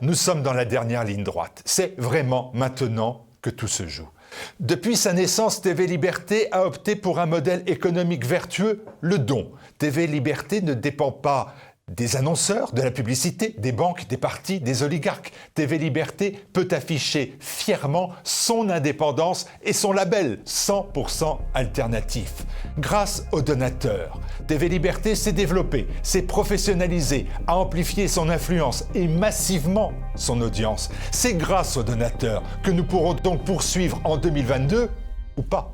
Nous sommes dans la dernière ligne droite. C'est vraiment maintenant que tout se joue. Depuis sa naissance, TV Liberté a opté pour un modèle économique vertueux, le don. TV Liberté ne dépend pas des annonceurs, de la publicité, des banques, des partis, des oligarques. TV Liberté peut afficher fièrement son indépendance et son label 100% alternatif. Grâce aux donateurs, TV Liberté s'est développée, s'est professionnalisée, a amplifié son influence et massivement son audience. C'est grâce aux donateurs que nous pourrons donc poursuivre en 2022 ou pas.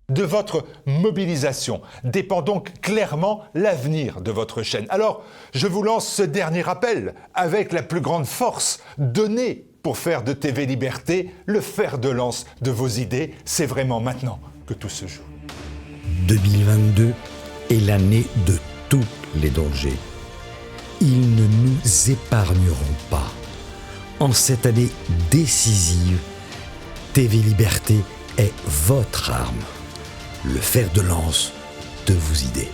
De votre mobilisation dépend donc clairement l'avenir de votre chaîne. Alors, je vous lance ce dernier appel avec la plus grande force. Donnez pour faire de TV Liberté le fer de lance de vos idées. C'est vraiment maintenant que tout se joue. 2022 est l'année de tous les dangers. Ils ne nous épargneront pas. En cette année décisive, TV Liberté est votre arme. Le fer de lance de vos idées.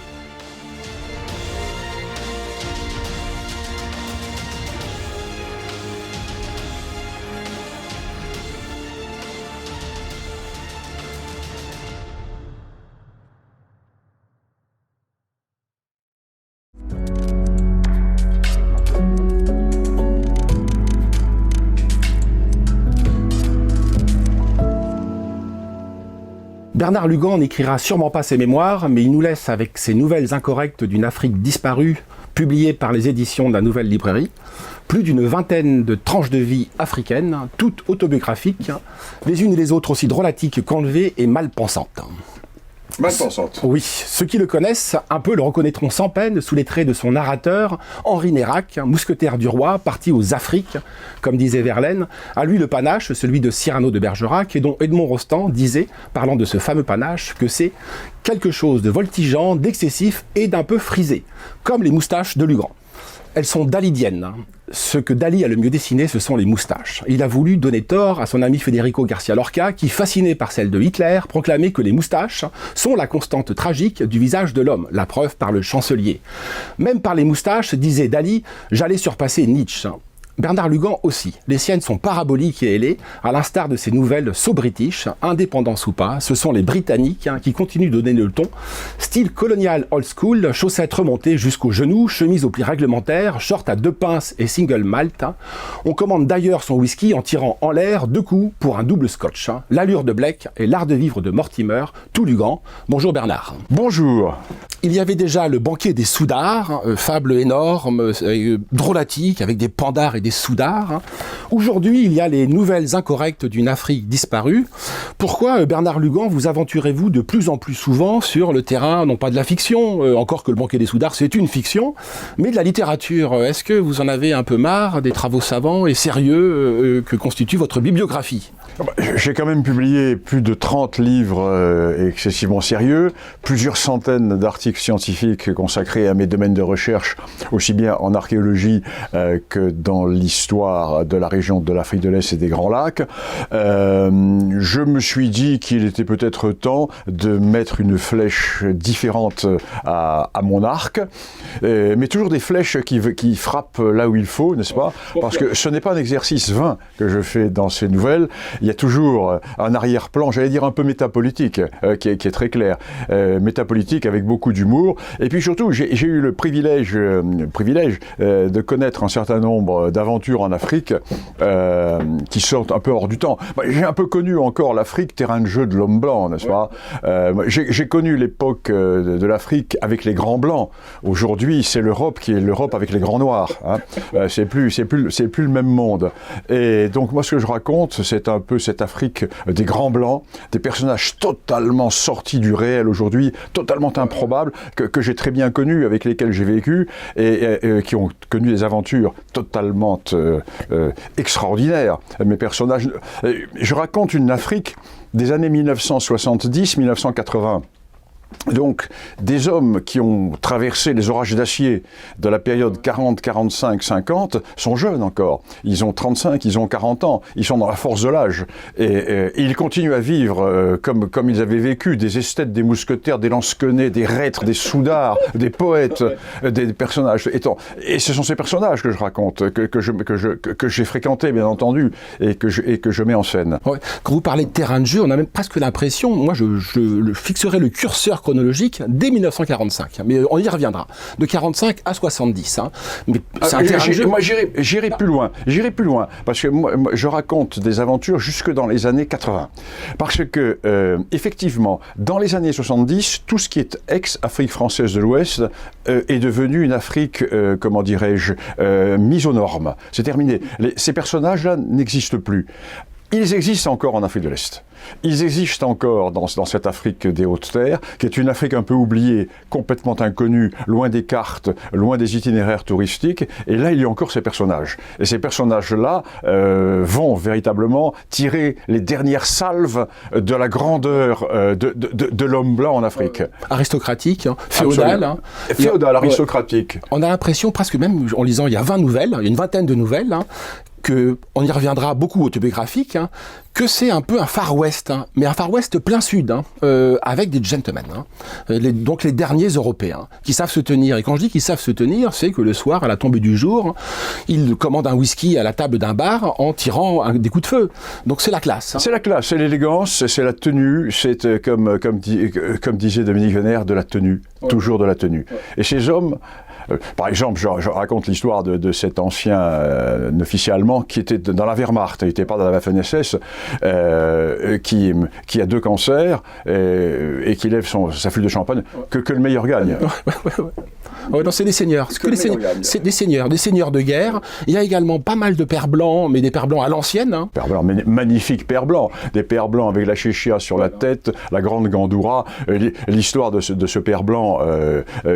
Bernard Lugan n'écrira sûrement pas ses mémoires, mais il nous laisse avec ses nouvelles incorrectes d'une Afrique disparue, publiées par les éditions de la Nouvelle Librairie, plus d'une vingtaine de tranches de vie africaines, toutes autobiographiques, les unes et les autres aussi drôlatiques qu'enlevées et mal pensantes. Mal pensante. Oui, ceux qui le connaissent un peu le reconnaîtront sans peine sous les traits de son narrateur, Henri Nérac, mousquetaire du roi, parti aux Afriques, comme disait Verlaine. À lui le panache, celui de Cyrano de Bergerac, et dont Edmond Rostand disait, parlant de ce fameux panache, que c'est quelque chose de voltigeant, d'excessif et d'un peu frisé, comme les moustaches de Lugan. Elles sont dalidiennes. Ce que Dali a le mieux dessiné, ce sont les moustaches. Il a voulu donner tort à son ami Federico Garcia Lorca, qui, fasciné par celle de Hitler, proclamait que les moustaches sont la constante tragique du visage de l'homme, la preuve par le chancelier. Même par les moustaches, disait Dali, j'allais surpasser Nietzsche. Bernard Lugan aussi. Les siennes sont paraboliques et ailées, à l'instar de ces nouvelles so-british, indépendance ou pas. Ce sont les Britanniques qui continuent de donner le ton. Style colonial old school, chaussettes remontées jusqu'aux genoux, chemise au pli réglementaire, short à 2 pinces et single malt. On commande d'ailleurs son whisky en tirant en l'air 2 coups pour un double scotch. L'allure de Blake et l'art de vivre de Mortimer, tout Lugan. Bonjour Bernard. Bonjour. Il y avait déjà le banquet des soudards, fable énorme, drôlatique, avec des pandards et des soudards. Aujourd'hui, il y a les nouvelles incorrectes d'une Afrique disparue. Pourquoi, Bernard Lugan, vous aventurez-vous de plus en plus souvent sur le terrain, non pas de la fiction, encore que le banquet des soudards, c'est une fiction, mais de la littérature? Est-ce que vous en avez un peu marre des travaux savants et sérieux que constitue votre bibliographie? J'ai quand même publié plus de 30 livres excessivement sérieux, plusieurs centaines d'articles scientifiques consacrés à mes domaines de recherche, aussi bien en archéologie que dans l'histoire de la région de l'Afrique de l'Est et des Grands Lacs. Je me suis dit qu'il était peut-être temps de mettre une flèche différente à mon arc, mais toujours des flèches qui frappent là où il faut, n'est-ce pas? Parce que ce n'est pas un exercice vain que je fais dans ces nouvelles. Il y a toujours un arrière-plan, j'allais dire un peu métapolitique, qui est très clair. Métapolitique avec beaucoup d'humour. Et puis surtout, j'ai eu le privilège de connaître un certain nombre d'aventures en Afrique qui sortent un peu hors du temps. J'ai un peu connu encore l'Afrique, terrain de jeu de l'homme blanc, n'est-ce pas? J'ai connu l'époque de l'Afrique avec les grands blancs. Aujourd'hui, c'est l'Europe qui est l'Europe avec les grands noirs. Hein. C'est plus le même monde. Et donc moi, ce que je raconte, c'est un peu cette Afrique des grands blancs, des personnages totalement sortis du réel aujourd'hui, totalement improbables, que j'ai très bien connus, avec lesquels j'ai vécu, et qui ont connu des aventures totalement extraordinaires. Mes personnages... Je raconte une Afrique des années 1970-1980. Donc, des hommes qui ont traversé les orages d'acier de la période 40, 45, 50 sont jeunes encore. Ils ont 35, ils ont 40 ans, ils sont dans la force de l'âge. Et ils continuent à vivre comme ils avaient vécu, des esthètes, des mousquetaires, des lansquenets, des reîtres, des soudards, des poètes, des personnages. Et ce sont ces personnages que je raconte, que j'ai fréquentés, bien entendu, et que je mets en scène. Ouais. Quand vous parlez de terrain de jeu, on a même presque l'impression, moi je fixerai le curseur chronologique dès 1945, mais on y reviendra, de 45 à 70. Hein. Mais c'est un terrain de jeu. Moi, j'irai plus loin, parce que moi, je raconte des aventures jusque dans les années 80. Parce que, effectivement, dans les années 70, tout ce qui est ex-Afrique française de l'Ouest est devenu une Afrique, comment dirais-je, mise aux normes. C'est terminé. Ces personnages-là n'existent plus. Ils existent encore en Afrique de l'Est. Ils existent encore dans cette Afrique des Hautes-Terres, qui est une Afrique un peu oubliée, complètement inconnue, loin des cartes, loin des itinéraires touristiques. Et là, il y a encore ces personnages. Et ces personnages-là vont véritablement tirer les dernières salves de la grandeur de l'homme blanc en Afrique. Aristocratique, hein, féodal. Hein. Féodal, aristocratique. On a l'impression, presque même en lisant, il y a 20 nouvelles, il y a une vingtaine de nouvelles, hein, on y reviendra beaucoup autobiographique, hein, que c'est un peu un Far West, hein, mais un Far West plein sud, hein, avec des gentlemen, hein, donc les derniers Européens, qui savent se tenir. Et quand je dis qu'ils savent se tenir, c'est que le soir, à la tombée du jour, ils commandent un whisky à la table d'un bar en tirant des coups de feu. Donc c'est la classe. Hein. C'est la classe, c'est l'élégance, c'est la tenue, c'est comme disait Dominique Vénère, de la tenue, toujours de la tenue. Et ces hommes... par exemple, je raconte l'histoire de cet ancien officier allemand qui était dans la Wehrmacht, il n'était pas dans la Waffen-SS, qui a 2 cancers et qui lève sa flûte de champagne, que le meilleur gagne. Ouais, non, c'est des seigneurs. C'est des seigneurs de guerre. Il y a également pas mal de pères blancs, mais des pères blancs à l'ancienne. Hein. Pères blancs, magnifiques pères blancs. Des pères blancs avec la chéchia sur la tête, la grande gandoura. L'histoire de ce père blanc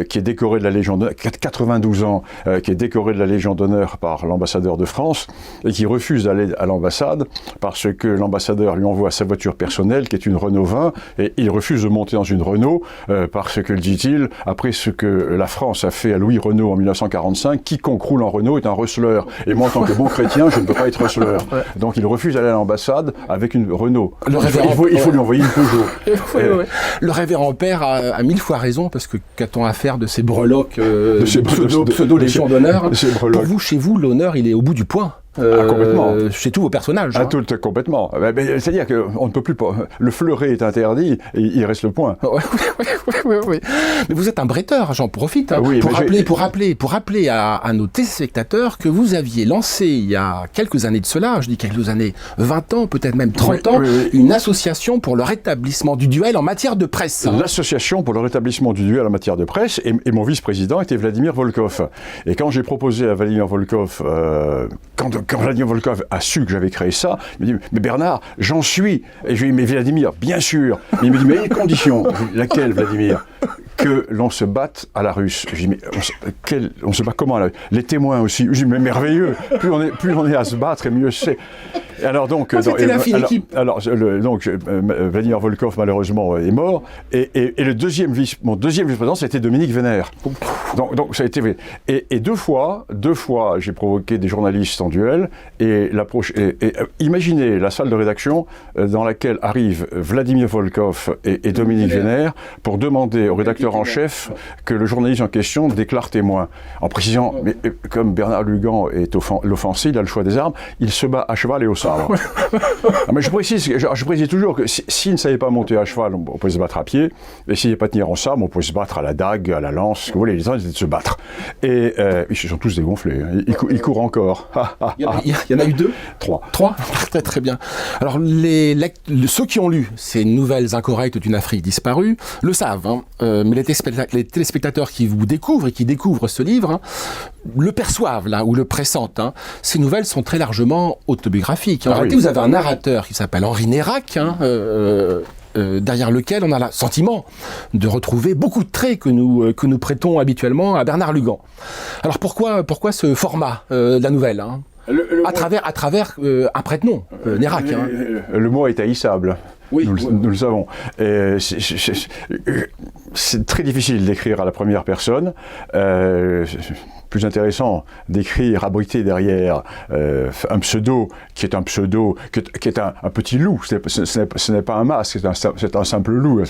qui est décoré de la Légion d'honneur, 92 ans, qui est décoré de la Légion d'honneur par l'ambassadeur de France et qui refuse d'aller à l'ambassade parce que l'ambassadeur lui envoie sa voiture personnelle qui est une Renault 20 et il refuse de monter dans une Renault parce que, dit-il, après ce que la France a fait à Louis Renault en 1945, quiconque roule en Renault est un receleur. Et moi, en tant que bon chrétien, je ne peux pas être receleur. Donc il refuse d'aller à l'ambassade avec une Renault. Il faut lui envoyer une Peugeot. Le révérend père a 1000 fois raison, parce que qu'a-t-on à faire de ces breloques, pseudo-légion d'honneur? Pour vous, chez vous, l'honneur, il est au bout du poing. Complètement. Chez tous vos personnages. Hein. Complètement. C'est-à-dire qu'on ne peut plus... Le fleuret est interdit, et il reste le point. Oui. Mais vous êtes un bretteur, j'en profite, hein, pour rappeler à nos téléspectateurs que vous aviez lancé, il y a quelques années de cela, je dis quelques années, 20 ans, peut-être même 30 ans, une association pour le rétablissement du duel en matière de presse. Hein. L'association pour le rétablissement du duel en matière de presse, et mon vice-président était Vladimir Volkov. Et quand j'ai proposé à Vladimir Volkov... Quand Vladimir Volkov a su que j'avais créé ça, il me dit « Mais Bernard, j'en suis !» Et je lui ai dit « Mais Vladimir, bien sûr !» Mais il me dit « Mais une condition !» Laquelle, Vladimir ? Que l'on se batte à la russe. Je dis « Mais on se bat comment à la russe ?» Les témoins aussi. Je dis « Mais merveilleux ! Plus on est à se battre, et mieux c'est. » Alors donc, Vladimir Volkov malheureusement est mort, et mon deuxième vice-président c'était Dominique Vénère. Donc ça a été et deux fois j'ai provoqué des journalistes en duel et imaginez la salle de rédaction dans laquelle arrivent Vladimir Volkov et Dominique Vénère pour demander au rédacteur en chef que le journaliste en question déclare témoin, en précisant mais comme Bernard Lugan est l'offensif, il a le choix des armes, il se bat à cheval et au sabre. Mais je précise toujours que s'il ne savait pas monter à cheval, on pouvait se battre à pied, et s'il ne savait pas tenir en sabre, on pouvait se battre à la dague, à la lance, vous voulez, les gens étaient de se battre. Et ils se sont tous dégonflés, hein. Ils courent encore. Il y en a eu 2 ? 3. Très très bien. Alors ceux qui ont lu ces nouvelles incorrectes d'une Afrique disparue le savent, hein, mais les téléspectateurs qui vous découvrent et qui découvrent ce livre, hein, le perçoivent là, ou le pressentent. Hein. Ces nouvelles sont très largement autobiographiques. En réalité, vous avez un narrateur qui s'appelle Henri Nérac, hein, derrière lequel on a le sentiment de retrouver beaucoup de traits que nous prêtons habituellement à Bernard Lugan. Alors pourquoi ce format de la nouvelle, hein, à travers un prête-nom, Nérac. Hein. Le mot est haïssable. Oui, nous le savons. Et c'est très difficile d'écrire à la première personne. Plus intéressant d'écrire abrité derrière un pseudo qui est un petit loup. Ce n'est pas un masque, c'est un simple loup.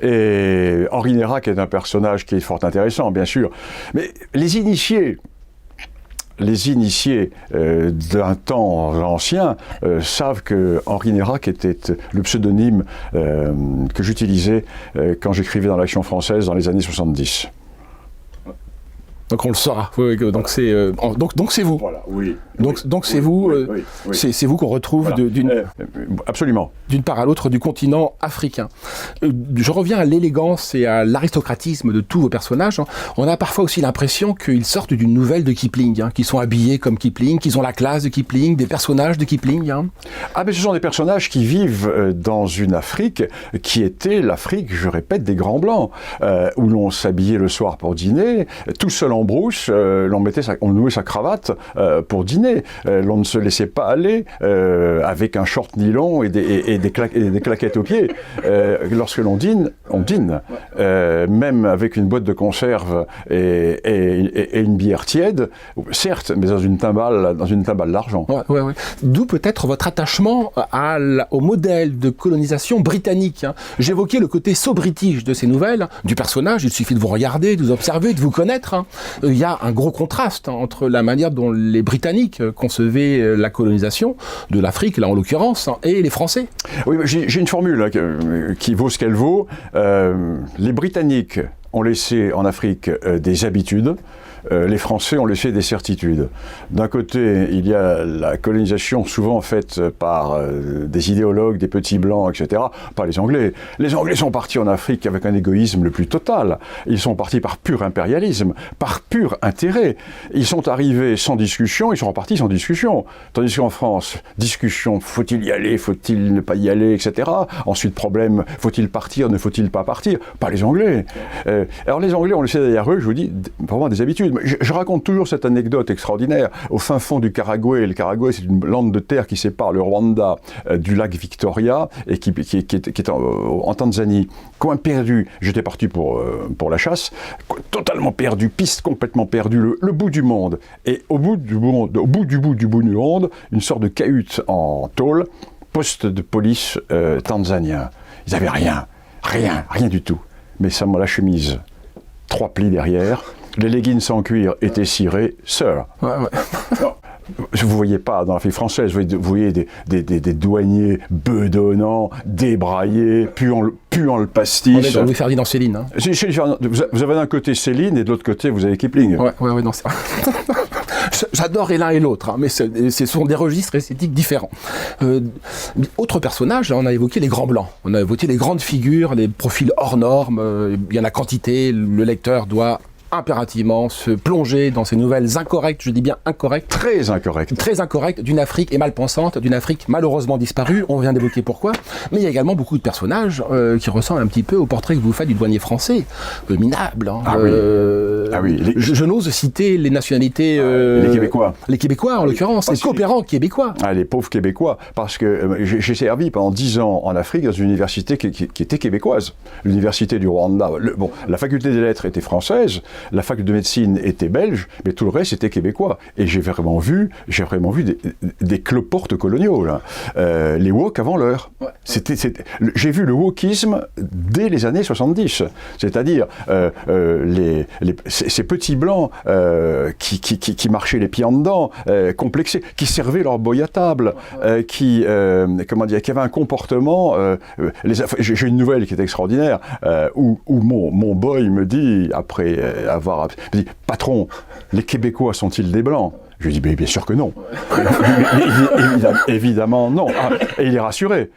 Et Henri Nérac est un personnage qui est fort intéressant, bien sûr. Mais les initiés d'un temps ancien savent que Henri Nérac était le pseudonyme que j'utilisais quand j'écrivais dans l'Action française dans les années 70. Donc on le saura. Oui, donc c'est vous. Voilà, oui. Donc c'est vous. C'est vous qu'on retrouve voilà. Absolument. D'une part à l'autre du continent africain. Je reviens à l'élégance et à l'aristocratisme de tous vos personnages. On a parfois aussi l'impression qu'ils sortent d'une nouvelle de Kipling, qu'ils sont habillés comme Kipling, qu'ils ont la classe de Kipling, des personnages de Kipling. Ah mais ce sont des personnages qui vivent dans une Afrique qui était l'Afrique, je répète, des Grands Blancs, où l'on s'habillait le soir pour dîner, tout seul en brousse, on nouait sa cravate pour dîner. L'on ne se laissait pas aller avec un short nylon et des claquettes aux pieds. Lorsque l'on dîne, on dîne. Même avec une boîte de conserve et une bière tiède, certes, mais dans une timbale d'argent. Ouais. D'où peut-être votre attachement au modèle de colonisation britannique. J'évoquais le côté so-british de ces nouvelles, du personnage. Il suffit de vous regarder, de vous observer, de vous connaître. Il y a un gros contraste entre la manière dont les Britanniques concevaient la colonisation de l'Afrique, là en l'occurrence, et les Français. Oui, j'ai une formule là, qui vaut ce qu'elle vaut. Les Britanniques ont laissé en Afrique des habitudes. Les Français ont laissé des certitudes. D'un côté, il y a la colonisation souvent faite par des idéologues, des petits blancs, etc. Pas les Anglais. Les Anglais sont partis en Afrique avec un égoïsme le plus total. Ils sont partis par pur impérialisme, par pur intérêt. Ils sont arrivés sans discussion, ils sont repartis sans discussion. Tandis qu'en France, discussion, faut-il y aller, faut-il ne pas y aller, etc. Ensuite, problème, faut-il partir, ne faut-il pas partir? Pas les Anglais. Alors les Anglais ont laissé derrière eux, je vous dis, vraiment des habitudes. Je raconte toujours cette anecdote extraordinaire. Au fin fond du Karagwé, le Karagwé c'est une lande de terre qui sépare le Rwanda du lac Victoria et qui est en Tanzanie. Coin perdu, j'étais parti pour la chasse, totalement perdu, piste complètement perdue, le bout du monde. Et au bout du bout du monde, une sorte de cahute en tôle, poste de police tanzanien. Ils n'avaient rien du tout. Mais ça m'a la chemise, 3 plis derrière. Les leggings en cuir étaient cirés, sir. Ouais. Vous ne voyez pas dans l'Afrique française, vous voyez des douaniers bedonnants, débraillés, puant le pastis. On est dans Louis-Ferdinand Céline. Hein. Vous avez d'un côté Céline et de l'autre côté vous avez Kipling. Ouais, non, c'est... J'adore et l'un et l'autre, hein, mais ce sont des registres esthétiques différents. Autre personnage, on a évoqué les grands blancs, on a évoqué les grandes figures, les profils hors normes, il y en a quantité, le lecteur doit impérativement se plonger dans ces nouvelles incorrectes, je dis bien incorrectes. Très incorrectes, d'une Afrique mal-pensante, d'une Afrique malheureusement disparue, on vient d'évoquer pourquoi, mais il y a également beaucoup de personnages qui ressemblent un petit peu au portrait que vous faites du douanier français, minable. Hein, oui. Je n'ose citer les nationalités... les Québécois. Les Québécois, en l'occurrence, les coopérants québécois. Les pauvres Québécois, parce que j'ai servi pendant 10 ans en Afrique dans une université qui était québécoise, l'université du Rwanda. La faculté des lettres était française, la fac de médecine était belge, mais tout le reste était québécois. Et j'ai vraiment vu des cloportes coloniaux, là. Les woke avant l'heure. Ouais. J'ai vu le wokisme dès les années 70. C'est-à-dire ces petits blancs qui marchaient les pieds en dedans, complexés, qui servaient leur boy à table, qui avaient un comportement... j'ai une nouvelle qui est extraordinaire, où mon boy me dit, après me dit, patron, les Québécois sont-ils des Blancs? Je lui dis, bien sûr que non. Évidemment, non. Et il est rassuré.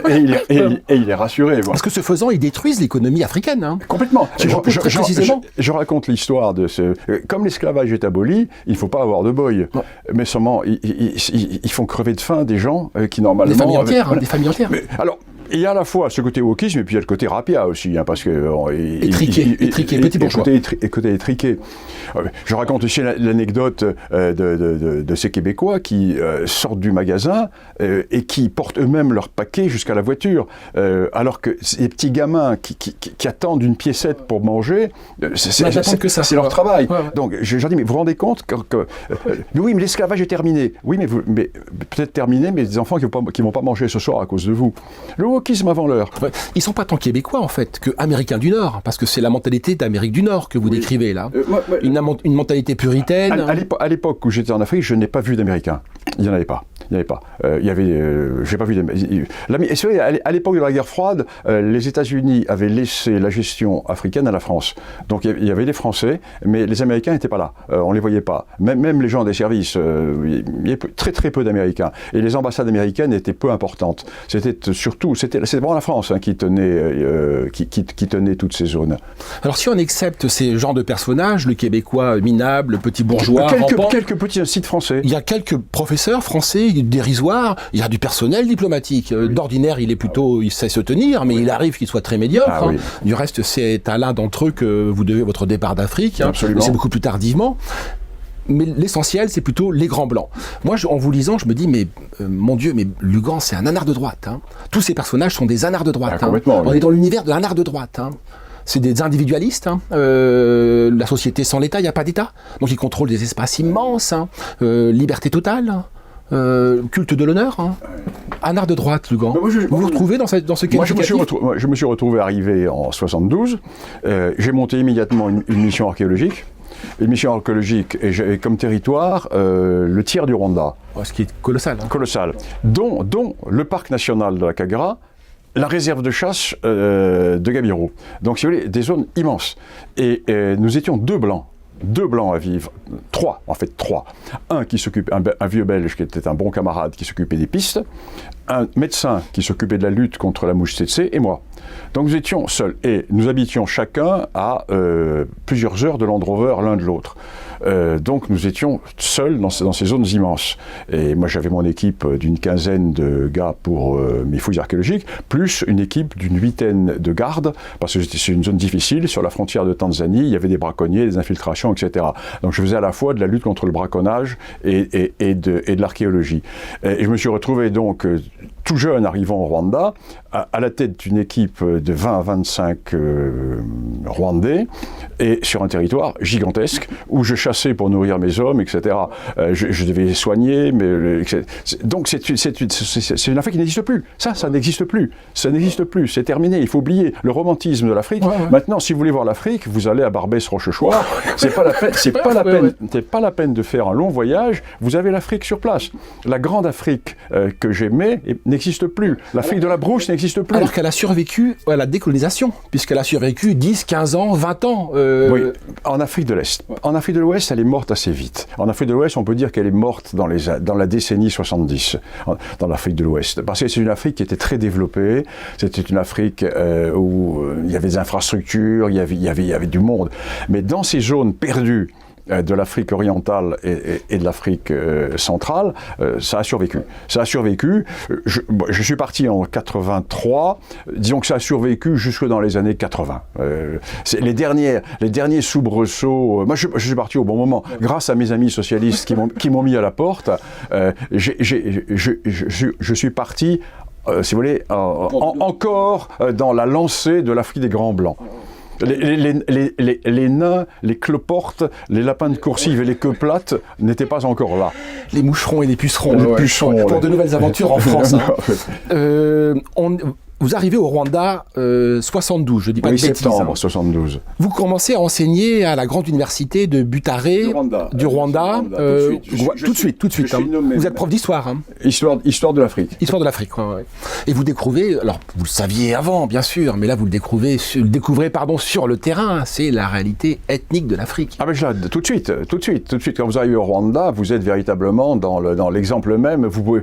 Il est rassuré. Bon. Parce que ce faisant, ils détruisent l'économie africaine. Hein. Complètement. Précisément. Je raconte l'histoire de ce... Comme l'esclavage est aboli, il ne faut pas avoir de boy. Non. Mais seulement, ils font crever de faim des gens qui, normalement... Des familles entières. Mais, alors, il y a à la fois ce côté wokisme et puis il y a le côté rapia aussi, hein, parce que... Étriqué, petit bourgeois. Côté étriqué. Je raconte aussi l'anecdote de ces Québécois qui sortent du magasin et qui portent eux-mêmes leur paquet jusqu'à la voiture, alors que les petits gamins qui attendent une piécette pour manger, c'est leur travail. Ouais. Donc je leur dis, mais vous vous rendez compte que oui, mais l'esclavage est terminé. Oui, mais peut-être terminé, mais des enfants qui ne vont pas manger ce soir à cause de vous. Le wokisme avant l'heure. Ouais. Ils ne sont pas tant québécois, en fait, que américains du Nord, parce que c'est la mentalité d'Amérique du Nord que vous décrivez, là. Une mentalité puritaine. À l'époque où j'étais en Afrique, je n'ai pas vu d'Américains. Il n'y en avait pas. J'ai pas vu à l'époque de la guerre froide, les États-Unis avaient laissé la gestion africaine à la France. Donc il y avait des Français, mais les Américains n'étaient pas là. On les voyait pas. Même les gens des services, il y avait très très peu d'Américains. Et les ambassades américaines étaient peu importantes. C'était vraiment la France, hein, qui tenait toutes ces zones. Alors si on accepte ces genres de personnages, le Québécois minable, le petit bourgeois rampant, quelques petits sites français. Il y a quelques professeurs français dérisoires, il y a du personnel diplomatique. D'ordinaire, il sait se tenir, mais il arrive qu'il soit très médiocre. Ah, oui. Du reste, c'est à l'un d'entre eux que vous devez votre départ d'Afrique. Absolument. C'est beaucoup plus tardivement. Mais l'essentiel, c'est plutôt les grands blancs. Moi, en vous lisant, je me dis, mais mon Dieu, mais Lugan, c'est un anard de droite. Hein. Tous ces personnages sont des anards de droite. Ah, complètement, On est dans l'univers de l'anard de droite. Hein. C'est des individualistes. Hein. La société sans l'État, il n'y a pas d'État. Donc ils contrôlent des espaces immenses. Hein. Liberté totale. Culte de l'honneur. Hein. Anard de droite, Lugan. Vous vous retrouvez dans ce qualificatif ? Je me suis retrouvé arrivé en 72. J'ai monté immédiatement une mission archéologique. Une mission archéologique, et j'avais comme territoire le tiers du Rwanda. Ce qui est colossal. Hein. Colossal. Dont le parc national de la Kagera, la réserve de chasse de Gabiru. Donc, si vous voulez, des zones immenses. Et nous étions deux blancs à vivre. Trois. Un qui s'occupe, un vieux Belge qui était un bon camarade qui s'occupait des pistes, un médecin qui s'occupait de la lutte contre la mouche tsetse et moi. Donc nous étions seuls et nous habitions chacun à plusieurs heures de Land Rover l'un de l'autre. Donc nous étions seuls dans ces zones immenses. Et moi j'avais mon équipe d'une quinzaine de gars pour mes fouilles archéologiques, plus une équipe d'une 8aine de gardes, parce que c'est une zone difficile, sur la frontière de Tanzanie, il y avait des braconniers, des infiltrations, etc. Donc je faisais à la fois de la lutte contre le braconnage et de l'archéologie. Et je me suis retrouvé donc tout jeune arrivant au Rwanda, à la tête d'une équipe de 20 à 25 Rwandais, et sur un territoire gigantesque, où je chassais pour nourrir mes hommes, etc. Je devais les soigner, donc c'est une Afrique qui n'existe plus. Ça n'existe plus. Ça n'existe plus, c'est terminé, il faut oublier le romantisme de l'Afrique. Ouais. Maintenant, si vous voulez voir l'Afrique, vous allez à Barbès-Rochechouart, c'est pas la peine de faire un long voyage, vous avez l'Afrique sur place. La grande Afrique que j'aimais n'existe plus. L'Afrique de la Brousse n'existe plus. Alors qu'elle a survécu à la décolonisation, puisqu'elle a survécu 10, 15 ans, 20 ans. Oui, en Afrique de l'Est. En Afrique de l'Ouest, elle est morte assez vite. En Afrique de l'Ouest, on peut dire qu'elle est morte dans la décennie 70, dans l'Afrique de l'Ouest. Parce que c'est une Afrique qui était très développée, c'était une Afrique où il y avait des infrastructures, il y avait du monde. Mais dans ces zones perdues, de l'Afrique orientale et de l'Afrique centrale, ça a survécu. Ça a survécu. Je suis parti en 83. Disons que ça a survécu jusque dans les années 80. Les derniers soubresauts. Moi, je suis parti au bon moment. Grâce à mes amis socialistes qui m'ont mis à la porte, je suis parti, si vous voulez, encore dans la lancée de l'Afrique des Grands Blancs. Les nains, les cloportes, les lapins de coursive et les queues plates n'étaient pas encore là. Les moucherons et les pucerons. Pour de nouvelles aventures en France. Vous arrivez au Rwanda 72, je dis pas de bêtises. Septembre 72. Vous commencez à enseigner à la grande université de Butare, du Rwanda. Tout de suite. Vous êtes prof d'histoire. Hein. Histoire de l'Afrique. Histoire de l'Afrique, ouais. Et vous découvrez, alors vous le saviez avant, bien sûr, mais là vous le découvrez sur le terrain. C'est la réalité ethnique de l'Afrique. Ah ben là, tout de suite. Quand vous arrivez au Rwanda, vous êtes véritablement dans l'exemple même. Vous pouvez,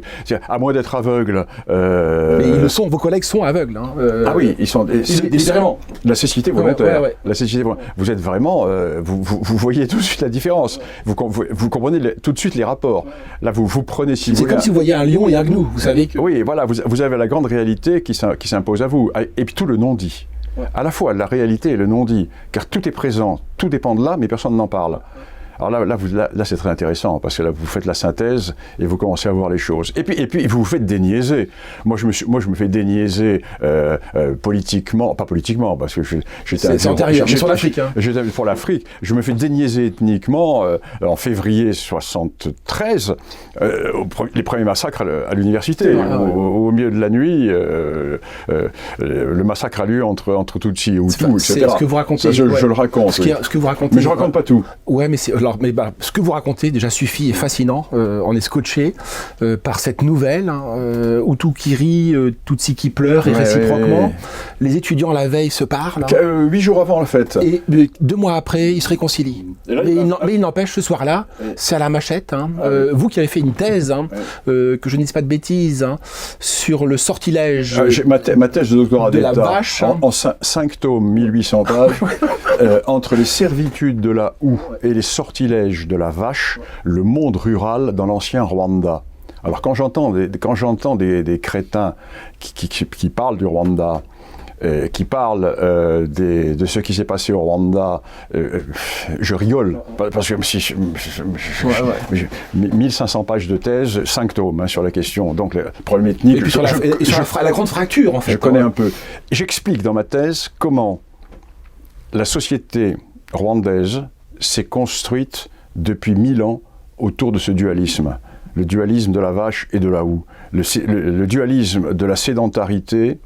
à moins d'être aveugle. Mais ils le sont, vos collègues sont lions aveugles. Hein. Ah oui, ils sont délibérément. La cécité volontaire. Ouais. La cécité volontaire. Vous êtes vraiment, vous voyez tout de suite la différence. Vous comprenez tout de suite les rapports. Là, vous prenez si vous C'est voulez, comme si vous voyez un lion et un gnou. Vous savez que. Oui, voilà, vous avez la grande réalité qui s'impose à vous, et puis tout le non-dit. Ouais. À la fois la réalité et le non-dit, car tout est présent, tout dépend de là, mais personne n'en parle. Alors là, c'est très intéressant, parce que là, vous faites la synthèse et vous commencez à voir les choses. Et puis vous vous faites déniaiser. Moi, je me fais déniaiser politiquement, pas politiquement, parce que j'étais... C'est antérieur, mais sur l'Afrique. Hein. J'étais pour l'Afrique. Je me fais déniaiser ethniquement en février 73, les premiers massacres à l'université. Au milieu de la nuit, le massacre a lieu entre Tutsis et Hutus, etc. C'est ce que vous racontez. Ça, je le raconte. Ce que vous racontez. Mais je ne raconte pas tout. Ouais, mais ce que vous racontez déjà suffit et fascinant. On est scotché par cette nouvelle, Hutu qui rit, Tutsi qui pleure et réciproquement. Ouais. Les étudiants la veille se parlent. 8 jours avant la fête. Et 2 mois après, ils se réconcilient. Mais il n'empêche, ce soir-là, c'est à la machette. Vous qui avez fait une thèse, que je ne dise pas de bêtises, sur le sortilège. Ma thèse de doctorat de d'État, la vache, en 5 tomes, 1800 pages, entre les servitudes de la houe et les sortilèges de la vache, le monde rural dans l'ancien Rwanda. Alors quand j'entends des crétins qui parlent du Rwanda, qui parlent de ce qui s'est passé au Rwanda, je rigole, parce que 1500 pages de thèse, 5 tomes sur la question, donc le problème ethnique... Et puis sur la grande fracture, en fait. Je connais un peu. J'explique dans ma thèse comment la société rwandaise s'est construite depuis 1000 ans autour de ce dualisme. Le dualisme de la vache et de la houe. Le dualisme de la sédentarité,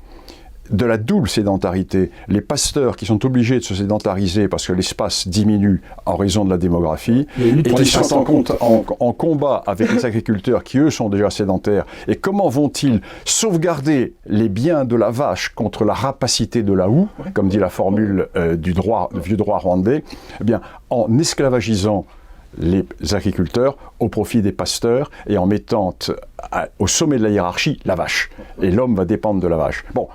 de la double sédentarité. Les pasteurs qui sont obligés de se sédentariser parce que l'espace diminue en raison de la démographie, et qui sont en combat avec les agriculteurs qui, eux, sont déjà sédentaires. Et comment vont-ils sauvegarder les biens de la vache contre la rapacité de la houe, comme dit la formule du vieux droit rwandais, eh bien, en esclavagisant les agriculteurs au profit des pasteurs et en mettant au sommet de la hiérarchie la vache. Et l'homme va dépendre de la vache. Bon.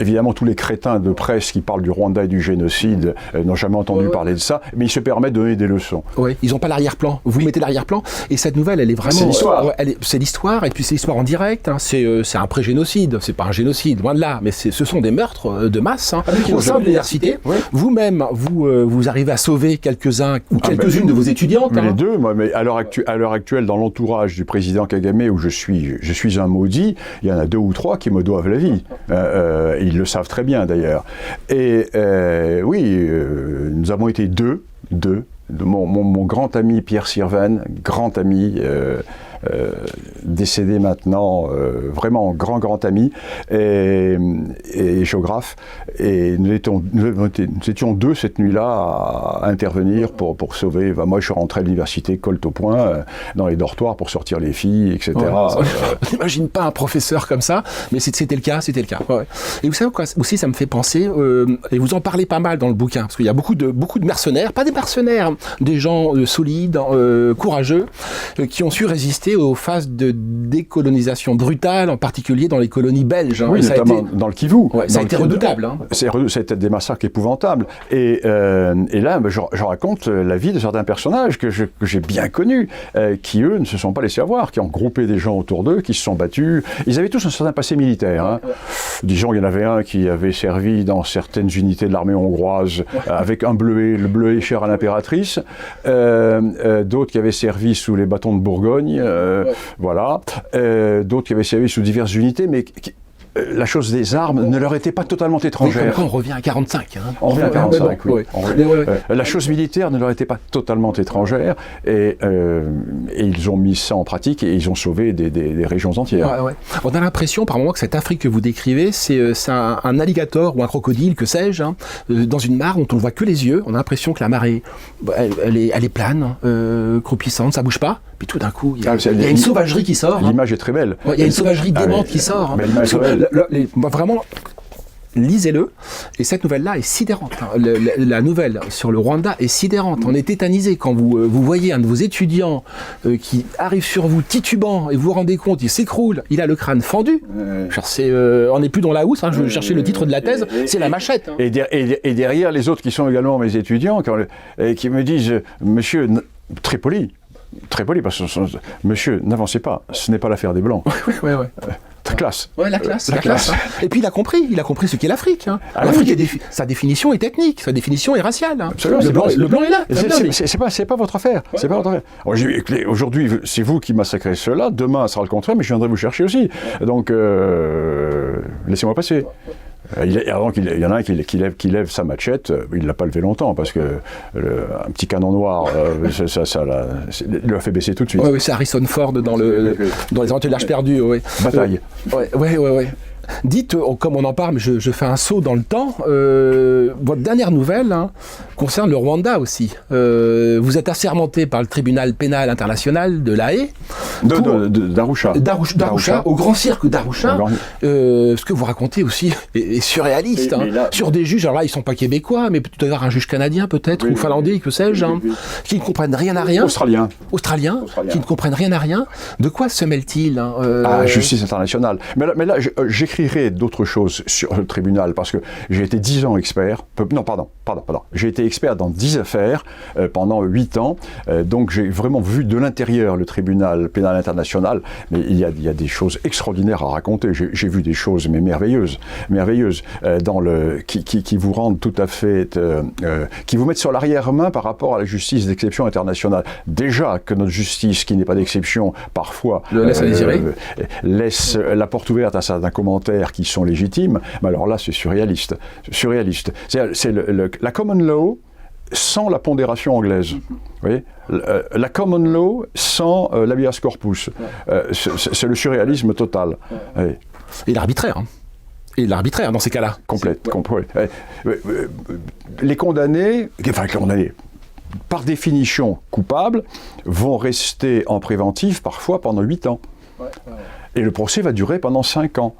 Évidemment, tous les crétins de presse qui parlent du Rwanda et du génocide n'ont jamais entendu parler de ça, mais ils se permettent de donner des leçons. Oui, ils n'ont pas l'arrière-plan. Vous mettez l'arrière-plan, et cette nouvelle, elle est vraiment... C'est l'histoire. C'est l'histoire, et puis c'est l'histoire en direct. C'est un pré-génocide, c'est pas un génocide, loin de là, mais ce sont des meurtres de masse au sein de l'université. Oui. Vous-même, vous arrivez à sauver quelques-uns ou quelques-unes de vos étudiantes. Les deux, moi, mais à l'heure actuelle, dans l'entourage du président Kagame, où je suis un maudit, il y en a 2 ou 3 qui me doivent la vie. Ils le savent très bien d'ailleurs. Et nous avons été deux. Mon grand ami Pierre Sirven, grand ami, décédé maintenant, vraiment grand ami, et géographe. Et nous étions 2 cette nuit-là à intervenir pour sauver. Moi, je suis rentré à l'université colte au poing, dans les dortoirs pour sortir les filles, etc. On n'imagine pas un professeur comme ça, mais c'était le cas. Ouais. Et vous savez quoi aussi, ça me fait penser, et vous en parlez pas mal dans le bouquin, parce qu'il y a beaucoup de mercenaires, pas des mercenaires, des gens solides, courageux, qui ont su résister aux phases de décolonisation brutale, en particulier dans les colonies belges. Oui, notamment dans le Kivu. Ouais, ça a été redoutable. C'était des massacres épouvantables. Et là, je raconte la vie de certains personnages que j'ai bien connus, qui, eux, ne se sont pas laissés avoir, qui ont groupé des gens autour d'eux, qui se sont battus. Ils avaient tous un certain passé militaire. Disons, il y en avait un qui avait servi dans certaines unités de l'armée hongroise, avec un bleuet, le bleuet cher à l'impératrice. D'autres qui avaient servi sous les bâtons de Bourgogne. Voilà. D'autres qui avaient servi sous diverses unités, mais la chose des armes ne leur était pas totalement étrangère. On revient à 45. On revient à 45, oui. La chose militaire ne leur était pas totalement étrangère, et ils ont mis ça en pratique, et ils ont sauvé des régions entières. On a l'impression, par moment, que cette Afrique que vous décrivez, c'est un alligator ou un crocodile, que sais-je, dans une mare dont on ne voit que les yeux. On a l'impression que la mare elle est plane, croupissante, ça bouge pas. Puis tout d'un coup, il y a une sauvagerie qui sort. L'image est très belle. Il y a une sauvagerie démente qui sort. Mais l'image est belle. Vraiment, lisez-le. Et cette nouvelle-là est sidérante. Hein. La nouvelle sur le Rwanda est sidérante. On est tétanisé quand vous voyez un de vos étudiants qui arrive sur vous titubant et vous vous rendez compte, il s'écroule, il a le crâne fendu. Genre on n'est plus dans la housse, hein, je cherchais le titre de la thèse, c'est la machette. Hein. Et derrière, les autres qui sont également mes étudiants, qui me disent, monsieur, très poli, parce que, monsieur, n'avancez pas, ce n'est pas l'affaire des Blancs. Ouais. Classe. Ouais, la classe. Hein. Et puis il a compris ce qu'est l'Afrique. Hein. L'Afrique, sa définition est technique, sa définition est raciale. Hein. Le blanc est là. C'est pas votre affaire. Ouais. C'est pas votre affaire. Aujourd'hui, c'est vous qui massacrez cela. Demain, ça sera le contraire, mais je viendrai vous chercher aussi. Donc, laissez-moi passer. Il y en a un qui lève sa machette, il ne l'a pas levé longtemps, parce que un petit canon noir, ça l'a fait baisser tout de suite. Oui, c'est Harrison Ford dans les Entourages perdus. Ouais. Bataille. Ouais. Dites, comme on en parle, mais je fais un saut dans le temps, votre dernière nouvelle concerne le Rwanda aussi. Vous êtes assermenté par le tribunal pénal international de La Haye. D'Arusha. D'Arusha, au grand cirque d'Arusha. Ce que vous racontez aussi est surréaliste. Là, sur des juges, alors là, ils ne sont pas québécois, mais peut-être avoir un juge canadien peut-être, ou finlandais, que sais-je, qui ne comprennent rien à rien. Australiens, qui ne comprennent rien à rien. De quoi se mêlent-ils Justice internationale. Mais là j'écrirai d'autres choses sur le tribunal, parce que j'ai été 10 ans expert. Non, pardon. J'ai été expert dans 10 affaires pendant 8 ans. Donc j'ai vraiment vu de l'intérieur le tribunal pénal international. Mais il y a des choses extraordinaires à raconter. J'ai vu des choses mais merveilleuses, qui vous rendent tout à fait, qui vous mettent sur l'arrière-main par rapport à la justice d'exception internationale. Déjà que notre justice, qui n'est pas d'exception, parfois laisse la porte ouverte à certains commentaires qui sont légitimes. Mais alors là, c'est surréaliste. C'est la common law sans la pondération anglaise. Vous voyez, la common law sans l'habeas corpus. C'est le surréalisme total. Ouais. Et l'arbitraire. Et l'arbitraire dans ces cas-là. Complète. Les condamnés, par définition coupables, vont rester en préventif parfois pendant 8 ans. Et le procès va durer pendant 5 ans.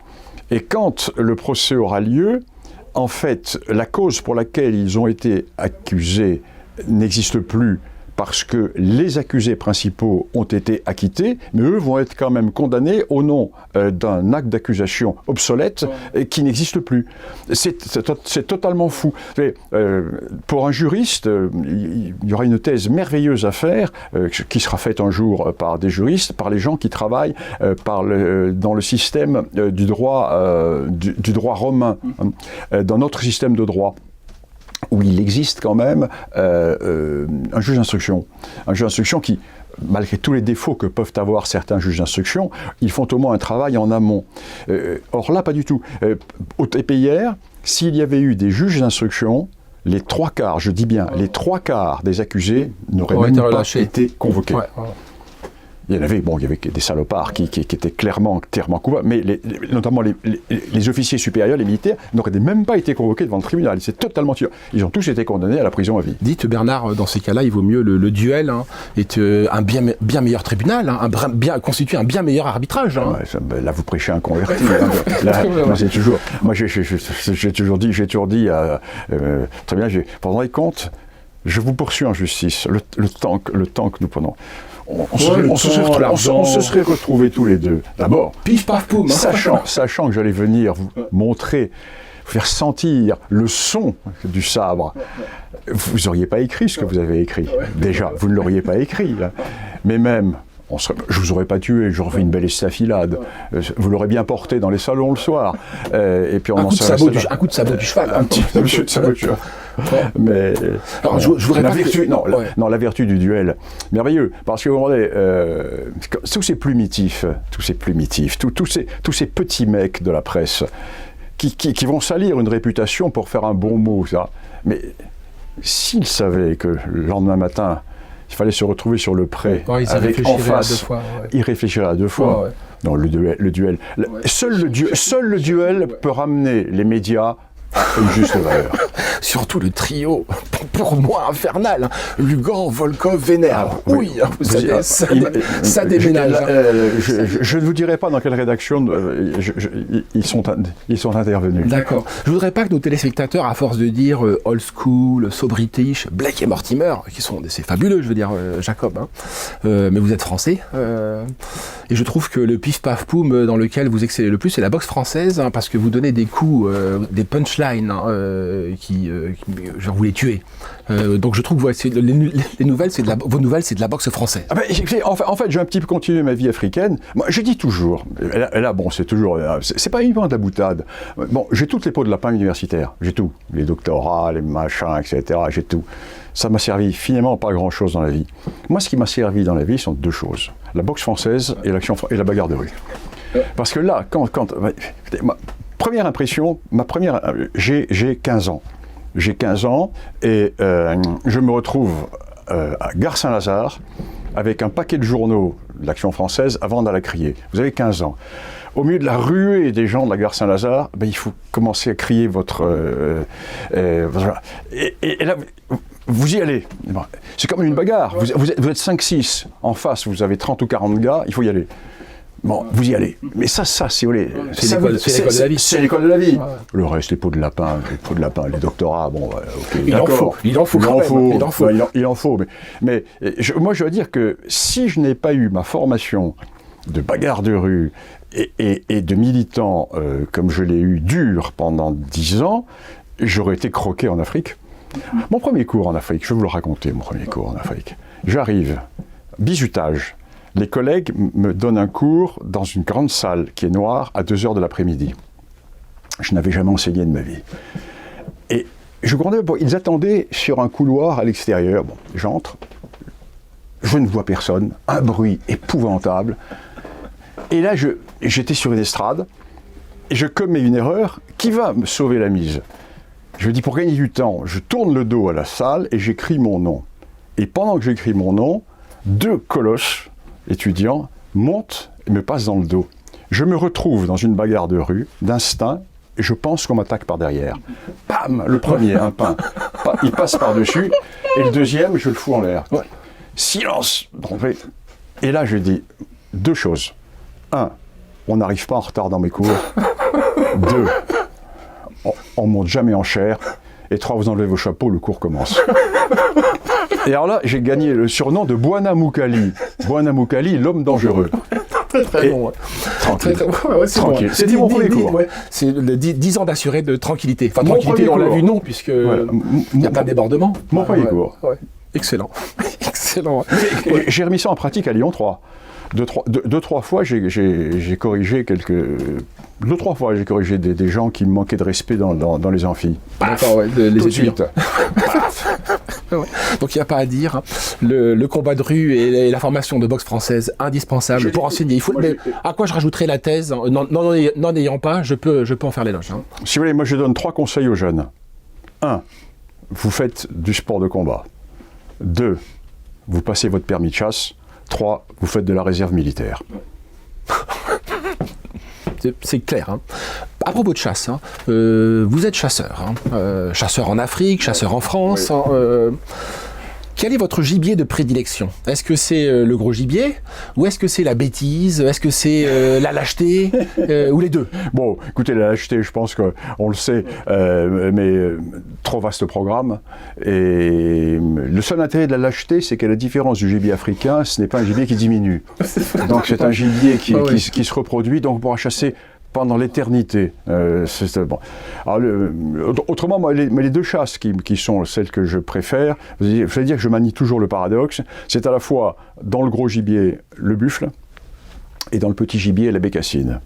Et quand le procès aura lieu, en fait, la cause pour laquelle ils ont été accusés n'existe plus, parce que les accusés principaux ont été acquittés, mais eux vont être quand même condamnés au nom d'un acte d'accusation obsolète qui n'existe plus. C'est totalement fou. Pour un juriste, il y aura une thèse merveilleuse à faire, qui sera faite un jour par des juristes, par les gens qui travaillent dans le système du droit romain, dans notre système de droit, où il existe quand même un juge d'instruction. Un juge d'instruction qui, malgré tous les défauts que peuvent avoir certains juges d'instruction, ils font au moins un travail en amont. Or là, pas du tout. Au TPIR, s'il y avait eu des juges d'instruction, les 3/4, je dis bien, les 3/4 des accusés n'auraient même pas été convoqués. Il y avait des salopards qui étaient clairement coupables, mais notamment les officiers supérieurs, les militaires, n'auraient même pas été convoqués devant le tribunal. C'est totalement sûr. Ils ont tous été condamnés à la prison à vie. Dites, Bernard, dans ces cas-là, il vaut mieux le duel est un bien meilleur tribunal, constitue un bien meilleur arbitrage. Là, vous prêchez un converti. J'ai toujours dit, très bien, vous rendrez compte, je vous poursuis en justice. Le temps que nous prenons. On se serait retrouvés tous les deux. D'abord, pif paf poum, sachant que j'allais venir vous montrer, vous faire sentir le son du sabre. Vous n'auriez pas écrit ce que vous avez écrit. Déjà, vous ne l'auriez pas écrit. Mais même, je vous aurais pas tué, j'aurais fait une belle estafilade. Vous l'aurez bien porté dans les salons le soir. Et puis un coup de sabot du cheval. Un petit sabot du cheval. Mais alors, je voudrais la vertu du duel, merveilleux, parce que vous regardez, tous ces plumitifs, tous ces petits mecs de la presse qui vont salir une réputation pour faire un bon mot, ça. Mais s'ils savaient que le lendemain matin il fallait se retrouver sur le pré avec en face, il réfléchirait à 2 fois. Non, le duel. Seul le duel peut ramener les médias Une juste valeur. Surtout le trio, pour moi, infernal. Hein. Lugan, Volkov, Vénère. Oui, vous savez, ça déménage. Je ne vous dirai pas dans quelle rédaction ils sont intervenus. D'accord. Je voudrais pas que nos téléspectateurs, à force de dire old school, so british, Blake et Mortimer, qui sont c'est fabuleux, je veux dire, Jacob, hein. Mais vous êtes français. Et je trouve que le pif-paf-poum dans lequel vous excellez le plus, c'est la boxe française, hein, parce que vous donnez des coups, des punchlines, hein, qui genre vous les tuez. Donc je trouve que les nouvelles, vos nouvelles, c'est de la boxe française. Ah ben, en fait, j'ai un petit peu continué ma vie africaine. Moi, je dis toujours, et là bon, c'est toujours, c'est pas uniquement de la boutade. Bon, j'ai toutes les peaux de lapin universitaires, j'ai tout, les doctorats, les machins, etc. J'ai tout. Ça m'a servi finalement pas grand-chose dans la vie. Moi, ce qui m'a servi dans la vie sont deux choses la boxe française et la bagarre de rue. Parce que là, première impression, j'ai 15 ans. J'ai 15 ans et je me retrouve à Gare Saint-Lazare avec un paquet de journaux de l'Action française avant d'aller crier. Vous avez 15 ans. Au milieu de la ruée des gens de la Gare Saint-Lazare, il faut commencer à crier votre... et là, vous y allez. C'est comme une bagarre. Vous êtes 5-6 en face, vous avez 30 ou 40 gars, il faut y aller. Bon, vous y allez. Mais ça, c'est l'école de la vie. C'est l'école de la vie. Ouais. Le reste, les pots de lapin, les doctorats, bon, ok. Il en faut. Mais moi, je dois dire que si je n'ai pas eu ma formation de bagarre de rue et de militant comme je l'ai eu dur pendant 10 ans, j'aurais été croqué en Afrique. Mon premier cours en Afrique, je vais vous le raconter, mon premier cours en Afrique. J'arrive, bizutage. Les collègues me donnent un cours dans une grande salle qui est noire à 2h de l'après-midi. Je n'avais jamais enseigné de ma vie. Et je comprenais, ils attendaient sur un couloir à l'extérieur. Bon, j'entre, je ne vois personne, un bruit épouvantable. Et là, j'étais sur une estrade, et je commets une erreur qui va me sauver la mise. Je me dis, pour gagner du temps, je tourne le dos à la salle et j'écris mon nom. Et pendant que j'écris mon nom, 2 colosses étudiants montent et me passent dans le dos. Je me retrouve dans une bagarre de rue, d'instinct, et je pense qu'on m'attaque par derrière. Bam, le premier, un pain, il passe par-dessus, et le deuxième, je le fous en l'air. Ouais. Silence. Et là, je dis 2 choses. 1, on n'arrive pas en retard dans mes cours. 2, on ne monte jamais en chair. Et 3, vous enlevez vos chapeaux, le cours commence. Et alors là, j'ai gagné le surnom de Bwana Mukali. Bwana Mukali, l'homme dangereux. Très bon. Ouais. Tranquille. Tranquille. C'est mon premier cours. Ouais. C'est 10 ans d'assuré de tranquillité. Enfin, tranquillité, on l'a vu, non, puisque il n'y a pas de débordement. Mon premier cours. Ouais. Excellent. Excellent. J'ai remis ça en pratique à Lyon 3. 2-3 fois, j'ai corrigé quelques... 2-3 fois, j'ai corrigé des gens qui me manquaient de respect dans les amphis. D'accord, ouais, les étudiants. Ouais. Donc il n'y a pas à dire. Hein. Le combat de rue et la formation de boxe française, indispensable pour enseigner. À quoi je rajouterai la thèse, n'en ayant pas, je peux en faire l'éloge. Hein. Si vous voulez, moi je donne 3 conseils aux jeunes. 1, vous faites du sport de combat. 2, vous passez votre permis de chasse. 3, vous faites de la réserve militaire. C'est clair. Hein. À propos de chasse, hein, vous êtes chasseur. Hein, chasseur en Afrique, chasseur en France. Oui. Hein, quel est votre gibier de prédilection ? Est-ce que c'est le gros gibier ? Ou est-ce que c'est la bêtise ? Est-ce que c'est la lâcheté ? Ou les deux ? Bon, écoutez, la lâcheté, je pense qu'on le sait, mais trop vaste programme. Et le seul intérêt de la lâcheté, c'est qu'à la différence du gibier africain, ce n'est pas un gibier qui diminue. Donc c'est un gibier qui se reproduit, donc on pourra chasser pendant l'éternité. Bon. Alors, autrement, moi, les 2 chasses qui sont celles que je préfère, je vais dire que je manie toujours le paradoxe, c'est à la fois dans le gros gibier, le buffle, et dans le petit gibier, la bécassine.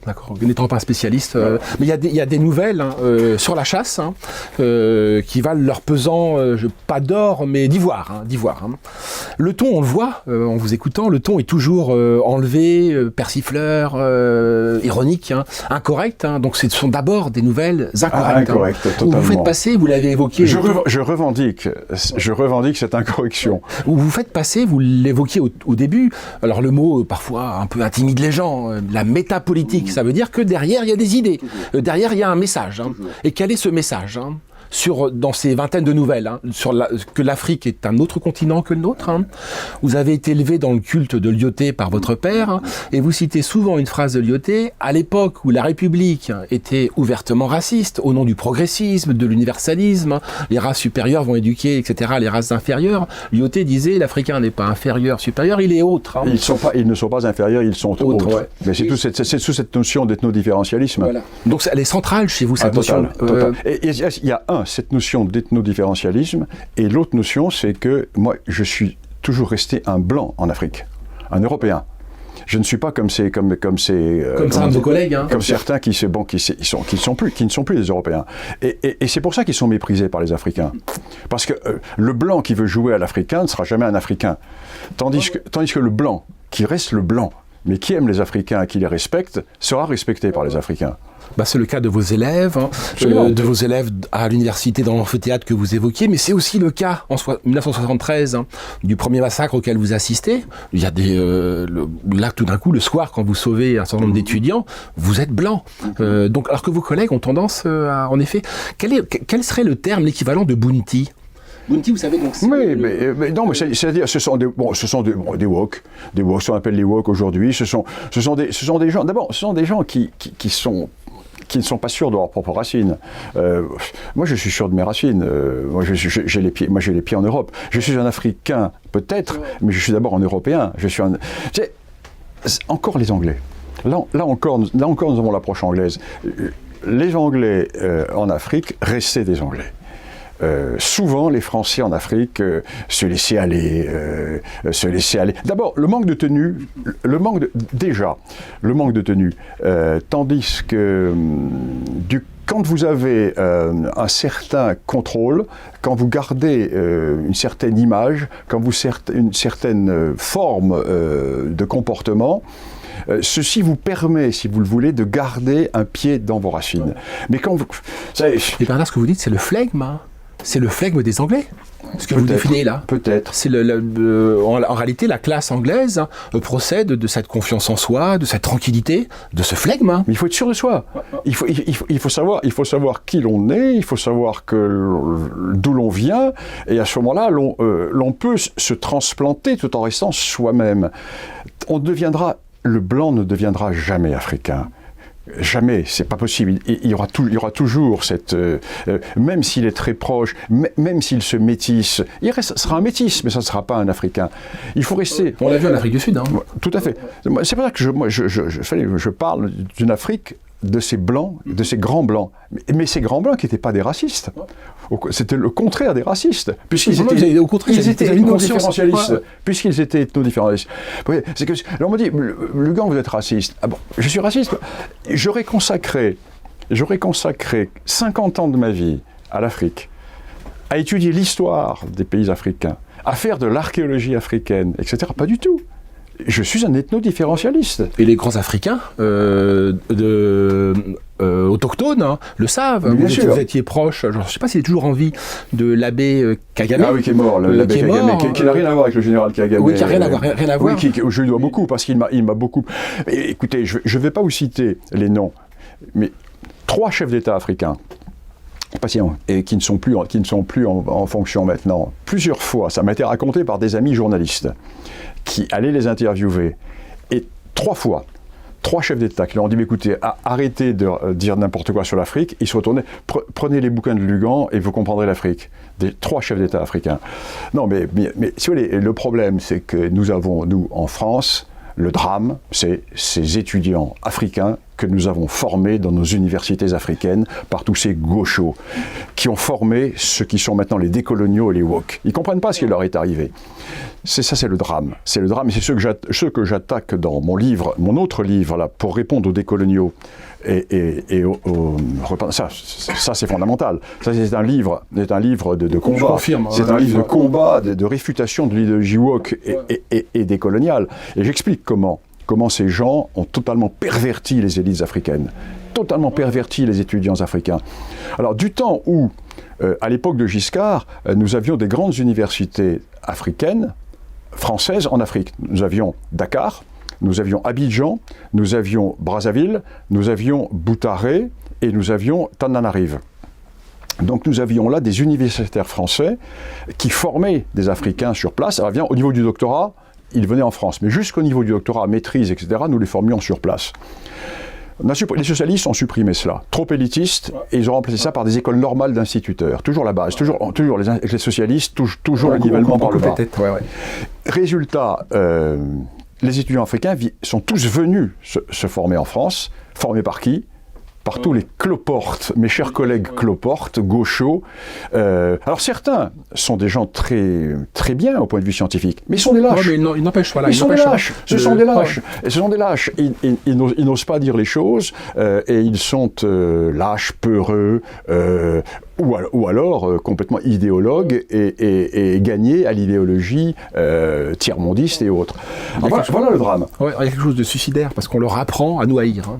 D'accord, n'étant pas un spécialiste, mais il y a des nouvelles hein, sur la chasse hein, qui valent leur pesant, pas d'or, mais d'ivoire. Hein. Le ton, on le voit en vous écoutant, le ton est toujours enlevé, persifleur, ironique, hein, incorrect. Hein, donc ce sont d'abord des nouvelles incorrectes. Incorrectes, totalement. Vous faites passer, vous l'avez évoqué. Je revendique cette incorrection. Vous faites passer, vous l'évoquiez au début. Alors le mot parfois un peu intimide les gens, la métapolitique. Ça veut dire que derrière, il y a des idées. Derrière, il y a un message. Hein. Et quel est ce message hein dans ces vingtaines de nouvelles, hein, que l'Afrique est un autre continent que le nôtre. Hein. Vous avez été élevé dans le culte de Lyautey par votre père, hein, et vous citez souvent une phrase de Lyautey, à l'époque où la République était ouvertement raciste, au nom du progressisme, de l'universalisme, les races supérieures vont éduquer, etc., les races inférieures. Lyautey disait, l'Africain n'est pas inférieur, supérieur, il est autre. Hein. Ils ne sont pas inférieurs, ils sont autres. Ouais. Mais c'est toute cette notion d'ethnodifférentialisme. Voilà. Donc elle est centrale chez vous, cette notion. Total. Et il y a cette notion d'ethnodifférentialisme, et l'autre notion, c'est que moi, je suis toujours resté un blanc en Afrique, un Européen. Je ne suis pas comme certains de vos collègues, hein. Comme certains qui ne sont plus des Européens. Et c'est pour ça qu'ils sont méprisés par les Africains. Parce que le blanc qui veut jouer à l'Africain ne sera jamais un Africain. Tandis que le blanc, qui reste le blanc, mais qui aime les Africains et qui les respecte, sera respecté par les Africains. Bah, c'est le cas de vos élèves, de vos élèves à l'université dans l'amphithéâtre que vous évoquiez, mais c'est aussi le cas en 1973 du premier massacre auquel vous assistez. Il y a là tout d'un coup, le soir, quand vous sauvez un certain nombre d'étudiants, vous êtes blanc. Donc, alors que vos collègues ont tendance à, en effet, quel serait le terme, l'équivalent de Bounty? Bounty, vous savez, donc c'est... Oui, mais c'est-à-dire, ce sont des woke, ce qu'on appelle les woke aujourd'hui. Ce sont des gens. D'abord, ce sont des gens qui ne sont pas sûrs de leurs propres racines. Moi, je suis sûr de mes racines. Moi, j'ai les pieds en Europe. Je suis un Africain, peut-être, mais je suis d'abord un Européen. Encore les Anglais. Là encore, nous avons l'approche anglaise. Les Anglais en Afrique restaient des Anglais. Souvent, les Français en Afrique se laissaient aller. D'abord, le manque de tenue, tandis que quand vous avez un certain contrôle, quand vous gardez une certaine image, quand vous une certaine forme de comportement, ceci vous permet, si vous le voulez, de garder un pied dans vos racines. Mais quand vous... Et par là, ce que vous dites, c'est le flegme, hein. C'est le flegme des Anglais, ce que vous définissez là. Peut-être. C'est en réalité, la classe anglaise procède de cette confiance en soi, de cette tranquillité, de ce flegme. Hein. Mais il faut être sûr de soi. Il faut savoir qui l'on est, il faut savoir d'où l'on vient, et à ce moment-là, l'on peut se transplanter tout en restant soi-même. Le blanc ne deviendra jamais africain. Jamais, c'est pas possible. Il y aura toujours cette... même s'il est très proche, même s'il se métisse, sera un métis, mais ça ne sera pas un Africain. Il faut rester... On l'a vu en Afrique du Sud. Hein. Tout à fait. C'est pour ça que je parle d'une Afrique de ces blancs, de ces grands blancs. Mais ces grands blancs qui n'étaient pas des racistes. C'était le contraire des racistes. Puisqu'ils étaient ethnodifférentialistes. Puisqu'ils étaient ethnodifférentialistes. C'est que, alors on me dit, Lugan, vous êtes raciste. Ah bon, je suis raciste. J'aurais consacré 50 ans de ma vie à l'Afrique, à étudier l'histoire des pays africains, à faire de l'archéologie africaine, etc. Pas du tout. Je suis un ethnodifférentialiste. Et les grands Africains autochtones le savent. Vous étiez proche, je ne sais pas s'il est toujours en vie, de l'abbé Kagame. Ah oui, qui est mort. L'abbé Kagame, qui n'a rien à voir avec le général Kagame. Oui, qui n'a rien à voir. Oui, je lui dois beaucoup, parce qu'il m'a beaucoup... Mais, écoutez, je ne vais pas vous citer les noms, mais 3 chefs d'État africains, patients, et qui ne sont plus en fonction maintenant. Plusieurs fois, ça m'a été raconté par des amis journalistes qui allaient les interviewer. Et 3 fois, 3 chefs d'État qui leur ont dit, écoutez, arrêtez de dire n'importe quoi sur l'Afrique. Ils se retournaient, prenez les bouquins de Lugan et vous comprendrez l'Afrique. 3 chefs d'État africains. Non, mais si vous voulez, le problème, c'est que nous avons, nous, en France, le drame, c'est ces étudiants africains que nous avons formés dans nos universités africaines par tous ces gauchos qui ont formé ceux qui sont maintenant les décoloniaux et les woke. Ils ne comprennent pas ce qui leur est arrivé. C'est le drame. C'est le drame et c'est ce que j'attaque dans mon autre livre, là, pour répondre aux décoloniaux. Ça c'est fondamental. Ça c'est un livre de combat. Je confirme, c'est un livre de combat, de réfutation de l'idéologie woke et décoloniale. Et j'explique comment ces gens ont totalement perverti les élites africaines, totalement perverti les étudiants africains. Alors du temps où, à l'époque de Giscard, nous avions des grandes universités africaines, françaises en Afrique. Nous avions Dakar, nous avions Abidjan, nous avions Brazzaville, nous avions Boutaré et nous avions Tananarive. Donc nous avions là des universitaires français qui formaient des Africains sur place. Alors bien, au niveau du doctorat, ils venaient en France, mais jusqu'au niveau du doctorat, maîtrise, etc., nous les formions sur place. Les socialistes ont supprimé cela, trop élitiste, et ils ont remplacé ça par des écoles normales d'instituteurs. Toujours la base, toujours les socialistes, toujours le nivellement par le bas. Résultat, les étudiants africains sont tous venus se former en France. Formés par qui ? Par tous les cloportes, mes chers collègues cloportes, gauchos. Alors certains sont des gens très, très bien au point de vue scientifique, mais ils sont des lâches. Ouais, mais ils n'empêchent pas là. Ils sont des lâches. Ce sont des lâches. Et ce sont des lâches. Ils n'osent pas dire les choses et ils sont lâches, peureux. Ou alors complètement idéologues et gagnés à l'idéologie tiers-mondiste et autres. Voilà le drame. Ouais, il y a quelque chose de suicidaire parce qu'on leur apprend à nous haïr.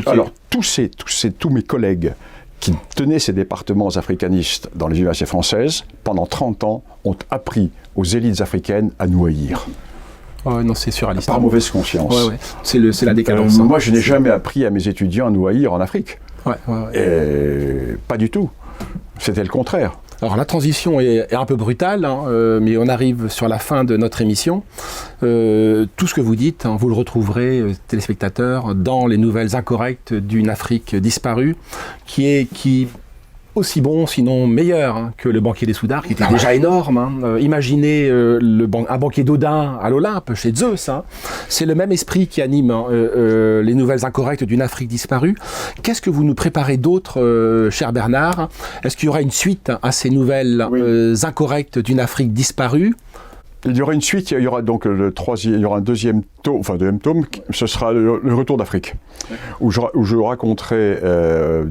Alors, tous mes collègues qui tenaient ces départements africanistes dans les universités françaises, pendant 30 ans, ont appris aux élites africaines à nous haïr. Oh, non, c'est surréaliste. Par mauvaise conscience. Ouais. C'est la décadence. Moi, je n'ai jamais appris à mes étudiants à nous haïr en Afrique. Pas du tout. C'était le contraire. Alors la transition est un peu brutale, mais on arrive sur la fin de notre émission. Tout ce que vous dites, vous le retrouverez, téléspectateurs, dans les nouvelles incorrectes d'une Afrique disparue, qui aussi bon, sinon meilleur que le banquier des Soudards, qui était déjà énorme. Imaginez un banquier d'Odin à l'Olympe, chez Zeus. C'est le même esprit qui anime les nouvelles incorrectes d'une Afrique disparue. Qu'est-ce que vous nous préparez d'autre, cher Bernard ? Est-ce qu'il y aura une suite à ces nouvelles incorrectes d'une Afrique disparue ? Il y aura une suite, il y aura donc il y aura un deuxième tome, ce sera le retour d'Afrique, où je raconterai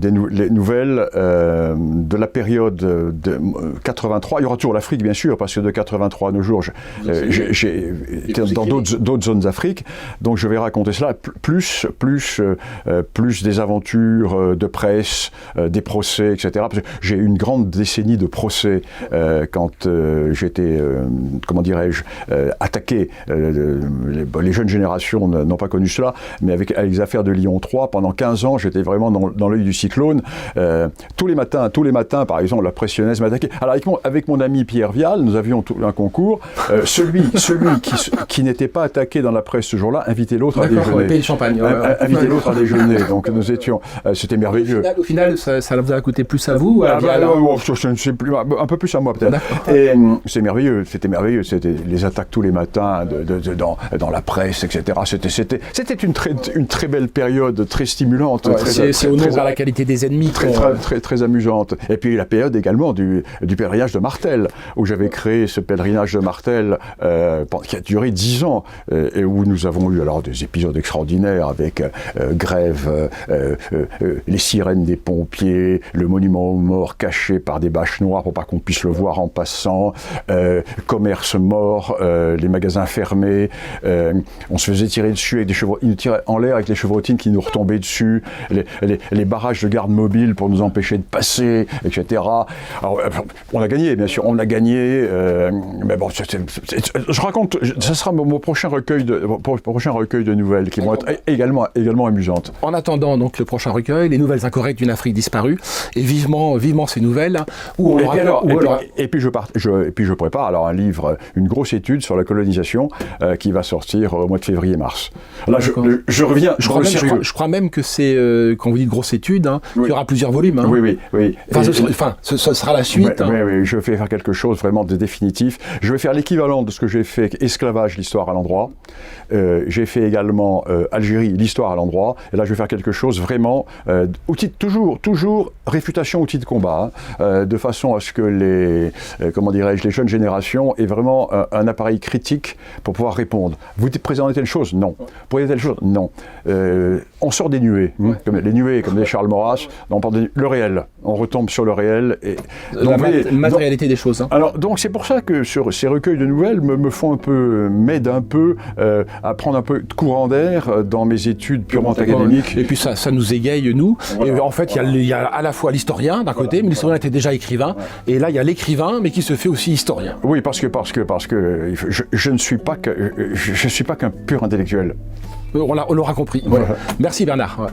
les nouvelles de la période de 83. Il y aura toujours l'Afrique, bien sûr, parce que de 83 à nos jours, j'ai été dans d'autres zones d'Afrique, donc je vais raconter cela, plus des aventures de presse, des procès, etc. Parce que j'ai eu une grande décennie de procès quand j'étais, attaqué. Les jeunes générations n'ont pas connu cela, mais avec les affaires de Lyon 3, pendant 15 ans, j'étais vraiment dans l'œil du cyclone. Tous les matins, par exemple, la presse lyonnaise m'attaquait. Alors, avec mon ami Pierre Vial, nous avions un concours. Celui qui n'était pas attaqué dans la presse ce jour-là invitait l'autre à déjeuner. Payer le champagne. Invitait l'autre à déjeuner. Donc, nous étions... c'était merveilleux. Au final, ça vous a coûté plus à vous je ne sais plus, un peu plus à moi, peut-être. Et c'est merveilleux. C'était merveilleux. C'était les attaques tous les matins dans la presse, etc. C'était une très belle période, très stimulante. C'est au nom de la qualité des ennemis. Très amusante. Et puis la période également du pèlerinage de Martel, où j'avais créé ce pèlerinage de Martel qui a duré 10 ans, et où nous avons eu alors des épisodes extraordinaires avec grève, les sirènes des pompiers, le monument aux morts caché par des bâches noires pour pas qu'on puisse le voir en passant, commerce mort, les magasins fermés, on se faisait tirer dessus avec des chevaux, ils nous tiraient en l'air avec les chevrotines qui nous retombaient dessus, les barrages de garde mobile pour nous empêcher de passer, etc. Alors, on a gagné, bien sûr, mais bon, je raconte, ça sera mon prochain recueil de nouvelles qui vont être également amusantes. En attendant donc le prochain recueil, les nouvelles incorrectes d'une Afrique disparue, et vivement ces nouvelles. Et puis je prépare alors un livre, une grosse étude sur la colonisation qui va sortir au mois de février-mars. Là, je reviens. Je crois même que c'est, quand vous dites grosse étude, qu'il y aura plusieurs volumes. Oui. Ce sera la suite. Oui, je vais faire quelque chose vraiment de définitif. Je vais faire l'équivalent de ce que j'ai fait, esclavage, l'histoire à l'endroit. J'ai fait également Algérie, l'histoire à l'endroit. Et là, je vais faire quelque chose vraiment, toujours réfutation, outil de combat, de façon à ce que les jeunes générations aient vraiment un appareil critique pour pouvoir répondre. Vous présentez telle chose ? Non. Vous présentez telle chose ? Non. On sort des nuées, comme les nuées, comme les Charles Maurras, le réel. on retombe sur le réel. Et, La matérialité des choses. Hein. Alors, donc c'est pour ça que ces recueils de nouvelles m'aident un peu à prendre un peu de courant d'air dans mes études purement académiques. Et puis ça nous égaye, nous. Voilà. Et en fait, il y a à la fois l'historien d'un côté, mais l'historien était déjà écrivain. Et là, il y a l'écrivain, mais qui se fait aussi historien. Oui, parce que je ne suis pas qu'un pur intellectuel. On l'aura compris. Voilà. Merci Bernard. Ouais.